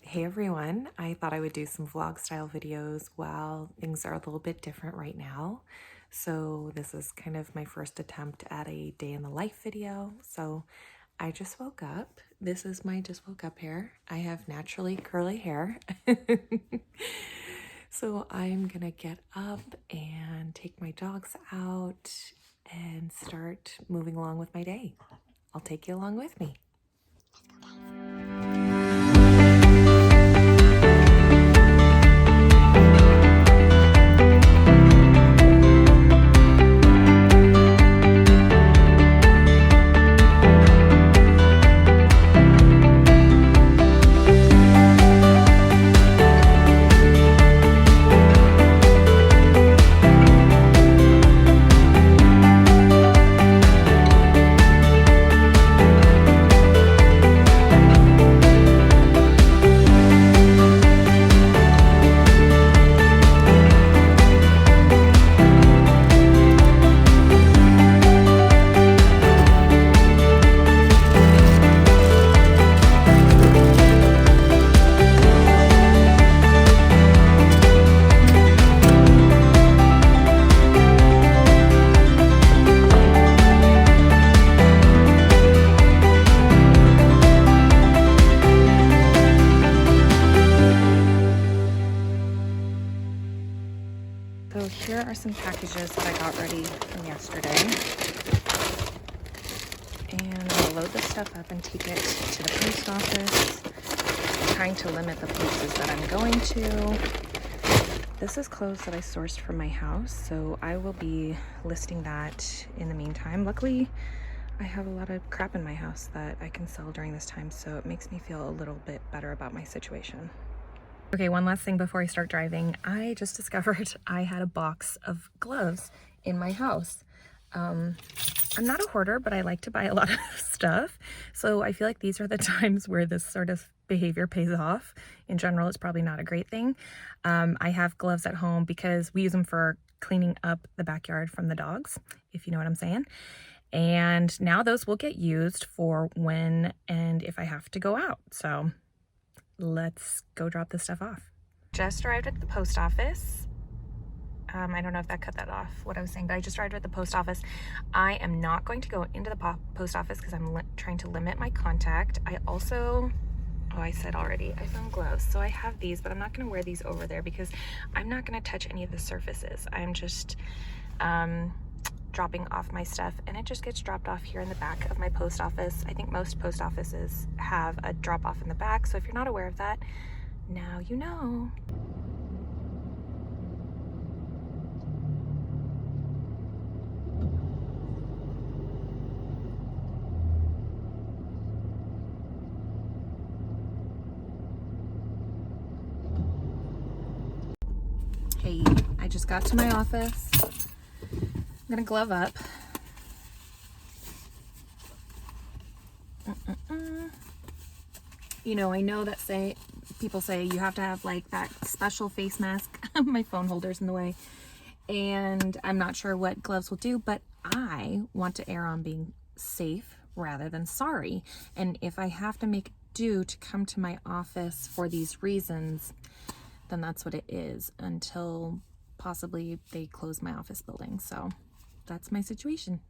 Hey everyone, I thought I would do some vlog style videos while things are a little bit different right now. So this is kind of my first attempt at a day in the life video. So I just woke up. This is my just woke up hair. I have naturally curly hair. So I'm gonna get up and take my dogs out and start moving along with my day. I'll take you along with me. So here are some packages that I got ready from yesterday. And I'll load this stuff up and take it to the post office. I'm trying to limit the places that I'm going to. This is clothes that I sourced from my house, so I will be listing that in the meantime. Luckily, I have a lot of crap in my house that I can sell during this time, so it makes me feel a little bit better about my situation. Okay, one last thing before I start driving. I just discovered I had a box of gloves in my house. I'm not a hoarder, but I like to buy a lot of stuff. So I feel like these are the times where this sort of behavior pays off. In general, it's probably not a great thing. I have gloves at home because we use them for cleaning up the backyard from the dogs, if you know what I'm saying. And now those will get used for when and if I have to go out. So let's go drop this stuff off. Just arrived at the post office. I don't know if that cut that off, what I was saying, but I just arrived at the post office. I am not going to go into the post office because I'm trying to limit my contact. I also, I said already, I found gloves. So I have these, but I'm not going to wear these over there because I'm not going to touch any of the surfaces. I'm just dropping off my stuff, and it just gets dropped off here in the back of my post office. I think most post offices have a drop off in the back, so if you're not aware of that, now you know. Hey, I just got to my office. I'm gonna glove up. You know, I know that people say you have to have like that special face mask. My phone holder's in the way. And I'm not sure what gloves will do, but I want to err on being safe rather than sorry. And if I have to make do to come to my office for these reasons, then that's what it is until possibly they close my office building. So that's my situation.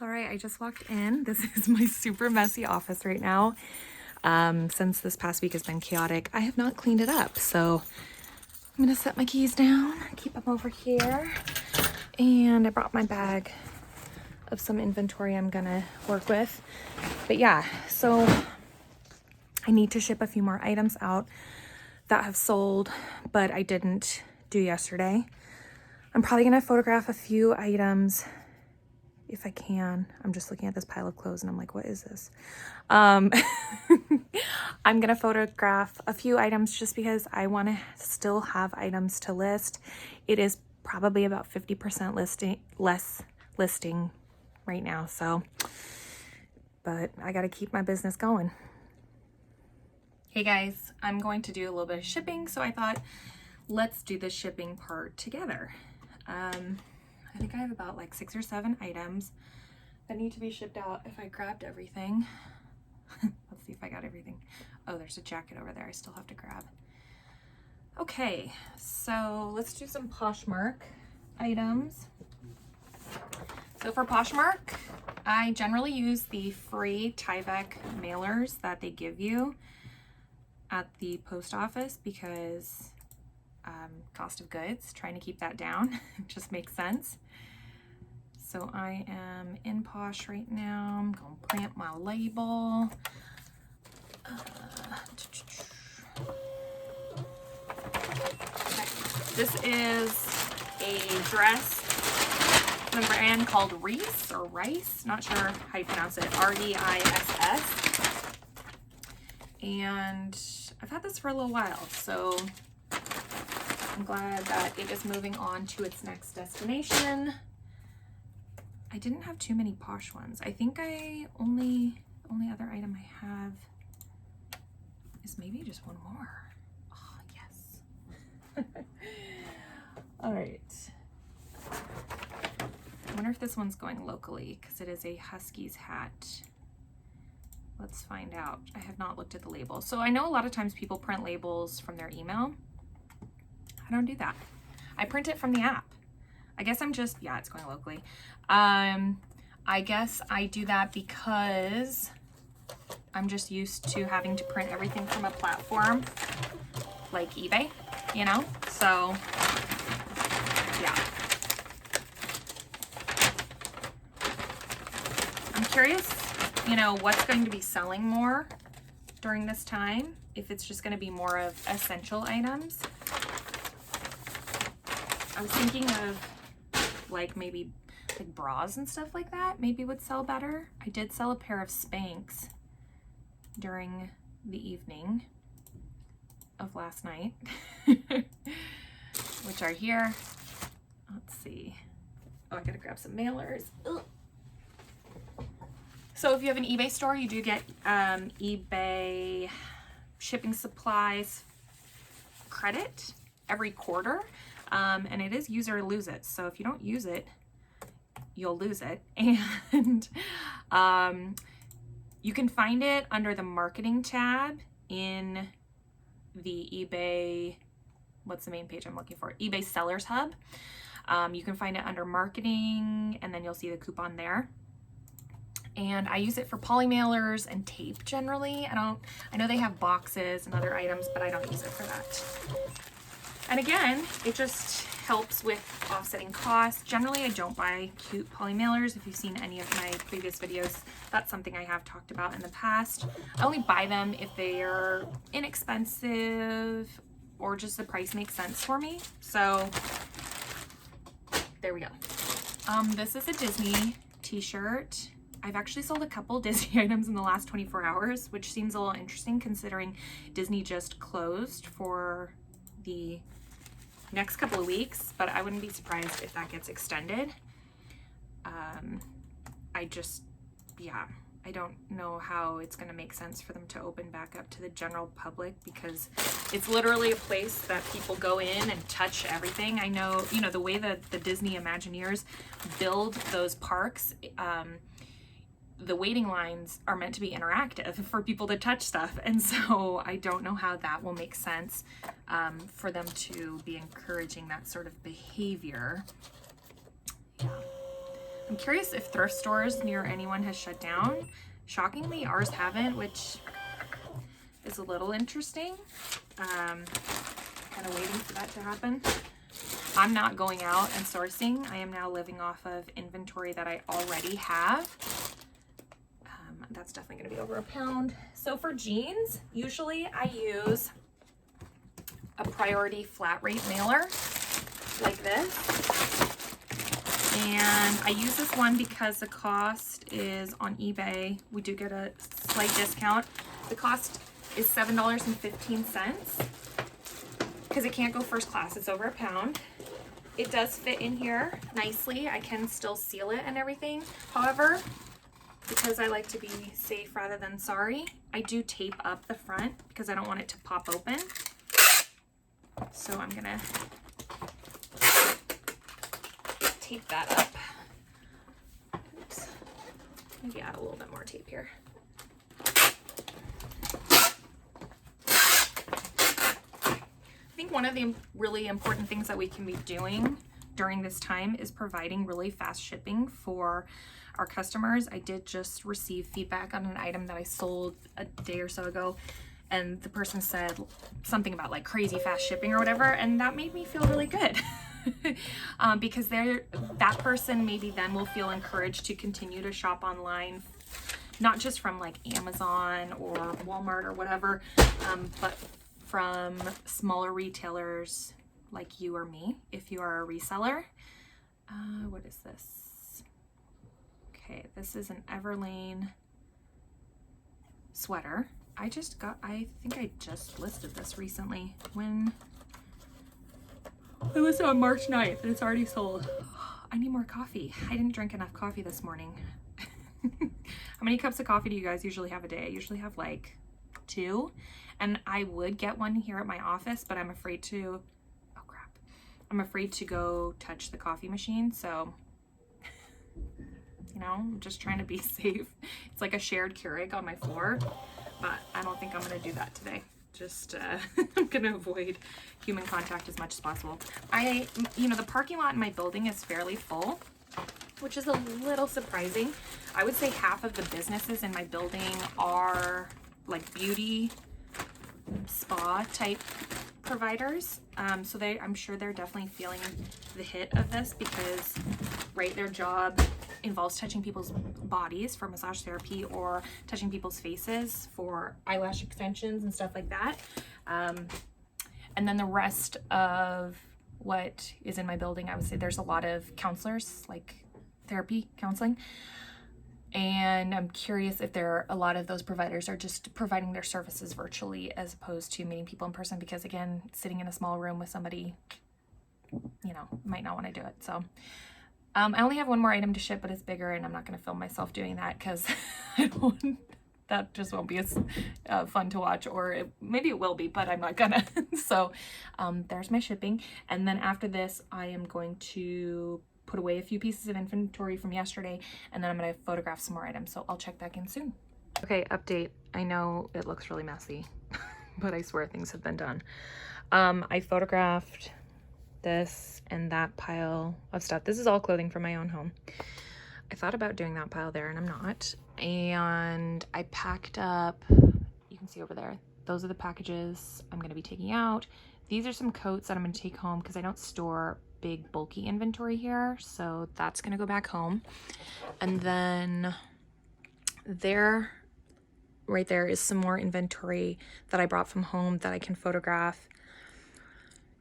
All right, I just walked in. This is my super messy office right now. Since this past week has been chaotic, I have not cleaned it up. So I'm gonna set my keys down, keep them over here. And I brought my bag of some inventory I'm gonna work with. But yeah, so I need to ship a few more items out that have sold, but I didn't do yesterday. I'm probably gonna photograph a few items if I can. I'm just looking at this pile of clothes and I'm like, what is this? I'm gonna photograph a few items just because I wanna still have items to list. It is probably about 50% less listing right now, so, but I gotta keep my business going. Hey guys, I'm going to do a little bit of shipping, so I thought let's do the shipping part together. I think I have about like 6 or 7 items that need to be shipped out if I grabbed everything. Let's see if I got everything. Oh, there's a jacket over there I still have to grab. Okay, so let's do some Poshmark items. So for Poshmark, I generally use the free Tyvek mailers that they give you at the post office because cost of goods, trying to keep that down, just makes sense. So I am in Posh right now. I'm gonna print my label. This is a dress from a brand called Rice, not sure how you pronounce it, R-E-I-S-S. And I've had this for a little while, so I'm glad that it is moving on to its next destination. I didn't have too many Posh ones. I think only other item I have is maybe just one more. Oh, yes. All right. I wonder if this one's going locally because it is a Huskies hat. Let's find out. I have not looked at the label. So I know a lot of times people print labels from their email. I don't do that. I print it from the app. I guess I'm just, yeah, it's going locally. I guess I do that because I'm just used to having to print everything from a platform like eBay, you know? So, yeah. I'm curious, you know, what's going to be selling more during this time, if it's just going to be more of essential items. I was thinking of like maybe like bras and stuff like that maybe would sell better. I did sell a pair of Spanx during the evening of last night, which are here. Let's see. Oh, I gotta grab some mailers. Ugh. So if you have an eBay store, you do get eBay shipping supplies credit every quarter. And it is use it or lose it. So if you don't use it, you'll lose it. And you can find it under the marketing tab in the eBay, what's the main page I'm looking for? eBay Sellers Hub. You can find it under marketing and then you'll see the coupon there. And I use it for poly mailers and tape generally. I know they have boxes and other items, but I don't use it for that. And again, it just helps with offsetting costs. Generally, I don't buy cute poly mailers. If you've seen any of my previous videos, that's something I have talked about in the past. I only buy them if they are inexpensive or just the price makes sense for me. So there we go. This is a Disney t-shirt. I've actually sold a couple Disney items in the last 24 hours, which seems a little interesting considering Disney just closed for the next couple of weeks, but I wouldn't be surprised if that gets extended. I don't know how it's going to make sense for them to open back up to the general public because it's literally a place that people go in and touch everything. I know, you know, the way that the Disney Imagineers build those parks, the waiting lines are meant to be interactive for people to touch stuff. And so I don't know how that will make sense for them to be encouraging that sort of behavior. Yeah. I'm curious if thrift stores near anyone has shut down. Shockingly, ours haven't, which is a little interesting. Kind of waiting for that to happen. I'm not going out and sourcing. I am now living off of inventory that I already have. That's definitely gonna be over a pound. So for jeans, usually I use a priority flat rate mailer like this. And I use this one because the cost is on eBay. We do get a slight discount. The cost is $7.15 because it can't go first class. It's over a pound. It does fit in here nicely. I can still seal it and everything. However, because I like to be safe rather than sorry, I do tape up the front because I don't want it to pop open. So I'm gonna tape that up. Oops. Maybe add a little bit more tape here. I think one of the really important things that we can be doing during this time is providing really fast shipping for our customers. I did just receive feedback on an item that I sold a day or so ago, and the person said something about like crazy fast shipping or whatever, and that made me feel really good. Because that person maybe then will feel encouraged to continue to shop online, not just from like Amazon or Walmart or whatever, but from smaller retailers like you or me, if you are a reseller. What is this? Okay, this is an Everlane sweater. I think I just listed this recently. When it was on March 9th and it's already sold. I need more coffee. I didn't drink enough coffee this morning. How many cups of coffee do you guys usually have a day? I usually have like 2, and I would get one here at my office, but I'm afraid to, oh crap. I'm afraid to go touch the coffee machine. So, you know, I'm just trying to be safe. It's like a shared Keurig on my floor, but I don't think I'm gonna do that today. Just, I'm gonna avoid human contact as much as possible. You know, the parking lot in my building is fairly full, which is a little surprising. I would say half of the businesses in my building are like beauty, spa type providers. So I'm sure they're definitely feeling the hit of this because, right, their job involves touching people's bodies for massage therapy or touching people's faces for eyelash extensions and stuff like that. And then the rest of what is in my building, I would say there's a lot of counselors, like therapy, counseling. And I'm curious if a lot of those providers are just providing their services virtually as opposed to meeting people in person, because again, sitting in a small room with somebody, you know, might not want to do it. So I only have one more item to ship, but it's bigger, and I'm not going to film myself doing that because that just won't be as fun to watch, or maybe it will be, but I'm not gonna. So there's my shipping. And then after this, I am going to put away a few pieces of inventory from yesterday, and then I'm going to photograph some more items. So I'll check back in soon. Okay, update. I know it looks really messy, but I swear things have been done. I photographed this and that pile of stuff. This is all clothing from my own home. I thought about doing that pile there, and I'm not. And I packed up, you can see over there, those are the packages I'm going to be taking out. These are some coats that I'm going to take home because I don't store big bulky inventory here, so that's going to go back home. And then right there is some more inventory that I brought from home that I can photograph.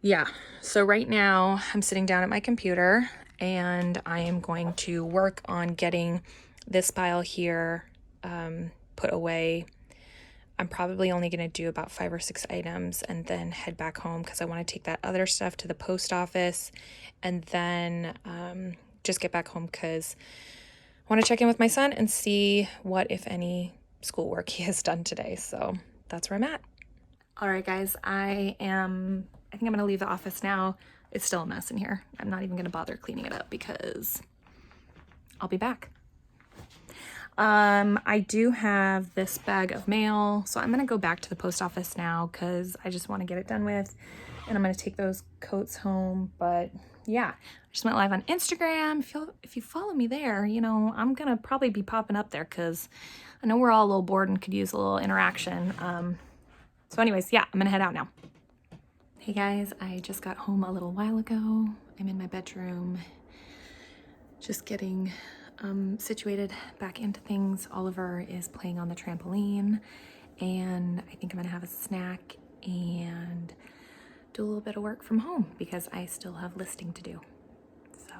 Yeah, so right now I'm sitting down at my computer and I am going to work on getting this pile here put away. I'm probably only going to do about 5 or 6 items and then head back home because I want to take that other stuff to the post office, and then just get back home because I want to check in with my son and see what, if any, schoolwork he has done today. So that's where I'm at. All right, guys, I think I'm going to leave the office now. It's still a mess in here. I'm not even going to bother cleaning it up because I'll be back. I do have this bag of mail, so I'm going to go back to the post office now because I just want to get it done with, and I'm going to take those coats home. But yeah, I just went live on Instagram. If you follow me there, you know, I'm going to probably be popping up there because I know we're all a little bored and could use a little interaction. So anyways, yeah, I'm going to head out now. Hey guys, I just got home a little while ago. I'm in my bedroom, just getting situated back into things. Oliver is playing on the trampoline, and I think I'm gonna have a snack and do a little bit of work from home because I still have listing to do. So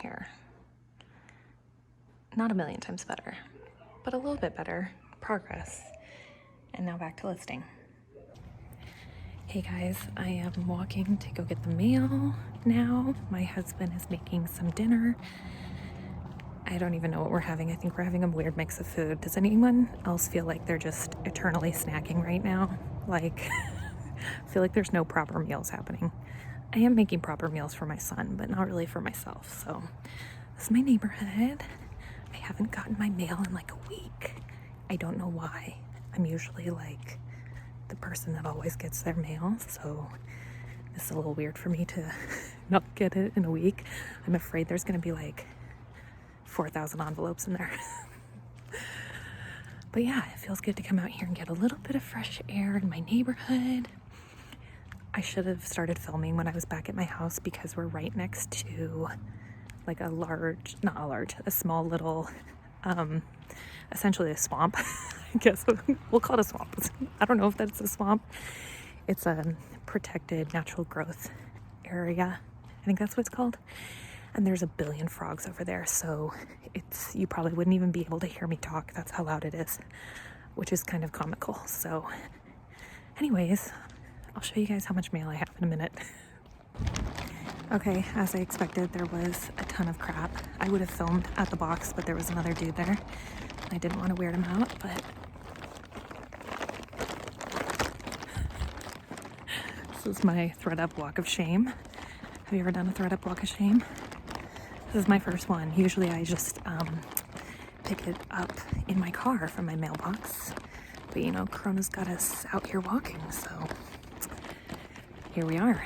here. Not a million times better, but a little bit better. Progress. And now back to listing. Hey guys, I am walking to go get the mail now. My husband is making some dinner. I don't even know what we're having. I think we're having a weird mix of food. Does anyone else feel like they're just eternally snacking right now? Like, I feel like there's no proper meals happening. I am making proper meals for my son, but not really for myself. So this is my neighborhood. I haven't gotten my mail in like a week. I don't know why. I'm usually like the person that always gets their mail, so this is a little weird for me to not get it in a week. I'm afraid there's gonna be like 4,000 envelopes in there. But yeah, it feels good to come out here and get a little bit of fresh air in my neighborhood. I should have started filming when I was back at my house because we're right next to like a small little, essentially a swamp. I guess we'll call it a swamp. I don't know if that's a swamp. It's a protected natural growth area. I think that's what it's called. And there's a billion frogs over there, so you probably wouldn't even be able to hear me talk. That's how loud it is, which is kind of comical. So anyways, I'll show you guys how much mail I have in a minute. Okay, as I expected, there was a ton of crap. I would have filmed at the box, but there was another dude there. I didn't want to weird him out, but this is my ThredUp walk of shame. Have you ever done a ThredUp walk of shame? This is my first one. Usually I just pick it up in my car from my mailbox. But you know, Corona's got us out here walking, so here we are.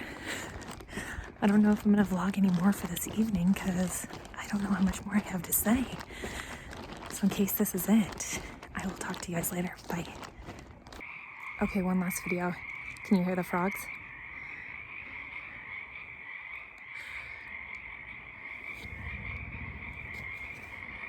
I don't know if I'm gonna vlog anymore for this evening because I don't know how much more I have to say. So in case this is it, I will talk to you guys later. Bye. Okay, one last video. Can you hear the frogs?